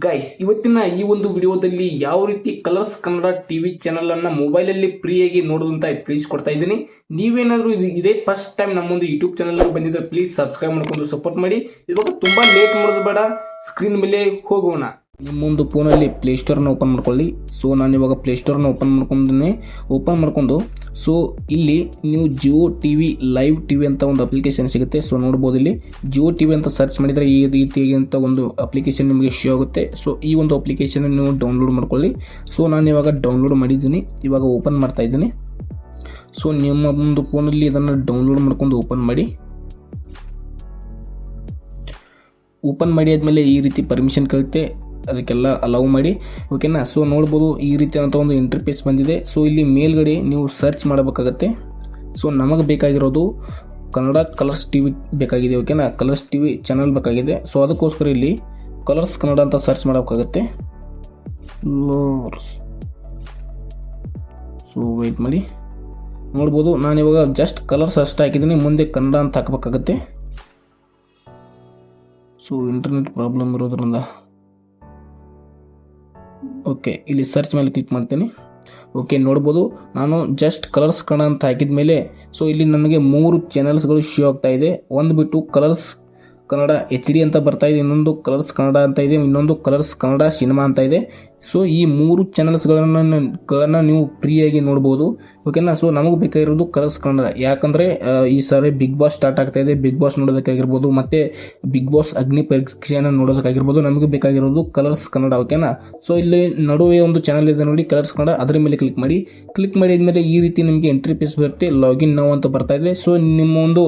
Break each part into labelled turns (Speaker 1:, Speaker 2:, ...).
Speaker 1: Guys, ಇವತ್ತಿನ ಈ ಒಂದು ವಿಡಿಯೋದಲ್ಲಿ ಯಾವ ರೀತಿ ಕಲರ್ಸ್ ಕನ್ನಡ ಟಿವಿ ಚಾನಲ್ ಅನ್ನ ಮೊಬೈಲ್ ಅಲ್ಲಿ ಫ್ರೀಯಾಗಿ ನೋಡೋದಂತ ತಿಳಿಸ್ಕೊಡ್ತಾ ಇದ್ದೀನಿ. ನೀವೇನಾದ್ರೂ ಇದೇ ಫಸ್ಟ್ ಟೈಮ್ ನಮ್ಮೊಂದು ಯೂಟ್ಯೂಬ್ ಚಾನಲ್ ಬಂದಿದ್ರೆ ಪ್ಲೀಸ್ ಸಬ್ಸ್ಕ್ರೈಬ್ ಮಾಡ್ಕೊಂಡು ಸಪೋರ್ಟ್ ಮಾಡಿ. ಇವಾಗ ತುಂಬಾ ಲೇಟ್ ಮಾಡೋದು ಬೇಡ, ಸ್ಕ್ರೀನ್ ಮೇಲೆ ಹೋಗೋಣ. ನಿಮ್ಮೊಂದು ಫೋನಲ್ಲಿ ಪ್ಲೇಸ್ಟೋರ್ನ ಓಪನ್ ಮಾಡ್ಕೊಳ್ಳಿ. ಸೊ ನಾನು ಇವಾಗ ಪ್ಲೇಸ್ಟೋರ್ನ ಓಪನ್ ಮಾಡ್ಕೊಂಡು ಸೊ ಇಲ್ಲಿ ನೀವು ಜಿಯೋ ಟಿವಿ ಲೈವ್ ಟಿವಿ ಅಂತ ಒಂದು ಅಪ್ಲಿಕೇಶನ್ ಸಿಗುತ್ತೆ. ಸೊ ನೋಡ್ಬೋದು, ಇಲ್ಲಿ ಜಿಯೋ ಟಿವಿ ಅಂತ ಸರ್ಚ್ ಮಾಡಿದರೆ ಈ ರೀತಿಯಾಗಿಂತ ಒಂದು ಅಪ್ಲಿಕೇಶನ್ ನಿಮಗೆ ಶೋ ಆಗುತ್ತೆ. ಸೊ ಈ ಒಂದು ಅಪ್ಲಿಕೇಶನ್ ನೀವು ಡೌನ್ಲೋಡ್ ಮಾಡ್ಕೊಳ್ಳಿ. ಸೊ ನಾನು ಇವಾಗ ಡೌನ್ಲೋಡ್ ಮಾಡಿದ್ದೀನಿ, ಇವಾಗ ಓಪನ್ ಮಾಡ್ತಾ ಇದ್ದೀನಿ. ಸೊ ನಿಮ್ಮ ಒಂದು ಫೋನಲ್ಲಿ ಇದನ್ನು ಡೌನ್ಲೋಡ್ ಮಾಡ್ಕೊಂಡು ಓಪನ್ ಮಾಡಿ ಆದಮೇಲೆ ಈ ರೀತಿ ಪರ್ಮಿಷನ್ ಕೇಳುತ್ತೆ, ಅದಕ್ಕೆಲ್ಲ ಅಲೌ ಮಾಡಿ. ಓಕೆನಾ. ಸೊ ನೋಡ್ಬೋದು, ಈ ರೀತಿಯಾದಂಥ ಒಂದು ಇಂಟರ್ಫೇಸ್ ಬಂದಿದೆ. ಸೊ ಇಲ್ಲಿ ಮೇಲ್ಗಡೆ ನೀವು ಸರ್ಚ್ ಮಾಡಬೇಕಾಗತ್ತೆ. ಸೊ ನಮಗೆ ಬೇಕಾಗಿರೋದು ಕನ್ನಡ ಕಲರ್ಸ್ ಟಿವಿ ಬೇಕಾಗಿದೆ. ಓಕೆನಾ, ಕಲರ್ಸ್ ಟಿವಿ ಚಾನಲ್ ಬೇಕಾಗಿದೆ. ಸೊ ಅದಕ್ಕೋಸ್ಕರ ಇಲ್ಲಿ ಕಲರ್ಸ್ ಕನ್ನಡ ಅಂತ ಸರ್ಚ್ ಮಾಡಬೇಕಾಗತ್ತೆ. ಸೊ ವೆಯ್ಟ್ ಮಾಡಿ. ನೋಡ್ಬೋದು, ನಾನಿವಾಗ ಜಸ್ಟ್ ಕಲರ್ಸ್ ಅಷ್ಟು ಹಾಕಿದ್ದೀನಿ, ಮುಂದೆ ಕನ್ನಡ ಅಂತ ಹಾಕಬೇಕಾಗತ್ತೆ. ಸೊ ಇಂಟರ್ನೆಟ್ ಪ್ರಾಬ್ಲಮ್ ಇರೋದ್ರಿಂದ ಓಕೆ, ಇಲ್ಲಿ ಸರ್ಚ್ ಮೇಲೆ ಕ್ಲಿಕ್ ಮಾಡ್ತೀನಿ. ಓಕೆ, ನೋಡ್ಬೋದು, ನಾನು ಜಸ್ಟ್ ಕಲರ್ಸ್ ಕನ್ನಡ ಅಂತ ಹಾಕಿದ ಮೇಲೆ ಸೊ ಇಲ್ಲಿ ನನಗೆ 3 ಚಾನಲ್ಸ್ಗಳು ಶೋ ಆಗ್ತಾ ಇದೆ. ಒಂದು ಬಿಟ್ಟು ಕಲರ್ಸ್ ಕನ್ನಡ HD ಅಂತ ಬರ್ತಾ ಇದೆ, ಇನ್ನೊಂದು ಕಲರ್ಸ್ ಕನ್ನಡ ಅಂತ ಇದೆ, ಇನ್ನೊಂದು ಕಲರ್ಸ್ ಕನ್ನಡ ಸಿನಿಮಾ ಅಂತ ಇದೆ. ಸೊ ಈ 3 ಚಾನಲ್ಸ್ಗಳನ್ನು ನೀವು ಫ್ರೀಯಾಗಿ ನೋಡ್ಬೋದು. ಓಕೆನಾ. ಸೊ ನಮಗೆ ಬೇಕಾಗಿರೋದು ಕಲರ್ಸ್ ಕನ್ನಡ, ಯಾಕಂದರೆ ಈ ಸಾರಿ ಬಿಗ್ ಬಾಸ್ ಸ್ಟಾರ್ಟ್ ಆಗ್ತಾ ಇದೆ. ಬಿಗ್ ಬಾಸ್ ನೋಡೋದಕ್ಕಾಗಿರ್ಬೋದು, ಮತ್ತು ಬಿಗ್ ಬಾಸ್ ಅಗ್ನಿ ಪರೀಕ್ಷೆಯನ್ನು ನೋಡೋದಕ್ಕಾಗಿರ್ಬೋದು, ನಮಗೆ ಬೇಕಾಗಿರೋದು ಕಲರ್ಸ್ ಕನ್ನಡ. ಓಕೆನಾ. ಸೊ ಇಲ್ಲಿ ನಡುವೆ ಒಂದು ಚಾನಲ್ ಇದೆ ನೋಡಿ, ಕಲರ್ಸ್ ಕನ್ನಡ, ಅದರ ಮೇಲೆ ಕ್ಲಿಕ್ ಮಾಡಿದ್ಮೇಲೆ ಈ ರೀತಿ ನಿಮಗೆ ಎಂಟ್ರಿ ಪೇಜ್ ಬರುತ್ತೆ. ಲಾಗಿನ್ ನಾವು ಅಂತ ಬರ್ತಾ ಇದೆ. ಸೊ ನಿಮ್ಮ ಒಂದು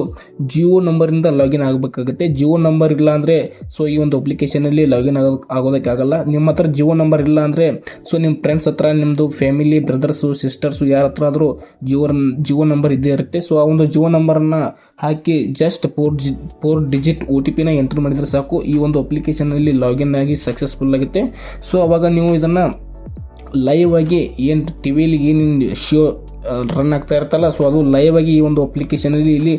Speaker 1: ಜಿಯೋ ನಂಬರಿಂದ ಲಾಗಿನ್ ಆಗಬೇಕಾಗುತ್ತೆ. ಜಿಯೋ ನಂಬರ್ ಇಲ್ಲ ಅಂದರೆ ಸೊ ಈ ಒಂದು ಅಪ್ಲಿಕೇಶನಲ್ಲಿ ಲಾಗಿನ್ ಆಗೋದಕ್ಕಾಗಲ್ಲ. ನಿಮ್ಮ ಹತ್ರ ಜಿಯೋ ನಂಬರ್ ಇಲ್ಲ ಅಂದರೆ ಸೊ ನಿಮ್ಮ ಫ್ರೆಂಡ್ಸ್ ಹತ್ರ, ನಿಮ್ಮದು ಫ್ಯಾಮಿಲಿ, ಬ್ರದರ್ಸು, ಸಿಸ್ಟರ್ಸು ಯಾರ ಹತ್ರ ಆದರೂ ಜಿಯೋ ನಂಬರ್ ಇದ್ದೇ ಇರುತ್ತೆ. ಸೊ ಆ ಒಂದು ಜಿಯೋ ನಂಬರನ್ನು ಹಾಕಿ ಜಸ್ಟ್ 4 ಡಿಜಿಟ್ OTP ಎಂಟರ್ ಮಾಡಿದರೆ ಸಾಕು, ಈ ಒಂದು ಅಪ್ಲಿಕೇಶನಲ್ಲಿ ಲಾಗಿನ್ ಆಗಿ ಸಕ್ಸಸ್ಫುಲ್ ಆಗುತ್ತೆ. ಸೊ ಅವಾಗ ನೀವು ಇದನ್ನು ಲೈವ್ ಆಗಿ ಏನು ಟಿವಿಲಿ ಏನೇನು ಶೋ ರನ್ ಆಗ್ತಾ ಇರ್ತಲ್ಲ, ಸೊ ಅದು ಲೈವ್ ಆಗಿ ಈ ಒಂದು ಅಪ್ಲಿಕೇಶನಲ್ಲಿ ಇಲ್ಲಿ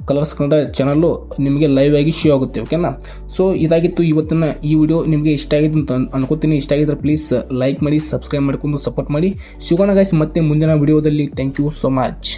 Speaker 1: ಕಲರ್ಸ್ ಕನ್ನಡ ಚಾನಲ್ಲು ನಿಮಗೆ ಲೈವ್ ಆಗಿ ಶೋ ಆಗುತ್ತೆ. ಓಕೆನಾ. ಸೊ ಇದಾಗಿತ್ತು ಇವತ್ತಿನ ಈ ವಿಡಿಯೋ. ನಿಮಗೆ ಇಷ್ಟ ಆಗಿದೆ ಅಂತ ಅನ್ಕೋತೀನಿ. ಇಷ್ಟ ಆಗಿದ್ರೆ ಪ್ಲೀಸ್ ಲೈಕ್ ಮಾಡಿ, ಸಬ್ಸ್ಕ್ರೈಬ್ ಮಾಡ್ಕೊಂಡು ಸಪೋರ್ಟ್ ಮಾಡಿ. ಸಿಗೋಣ ಗೈಸ್ ಮತ್ತೆ ಮುಂದಿನ ವಿಡಿಯೋದಲ್ಲಿ. Thank you so much.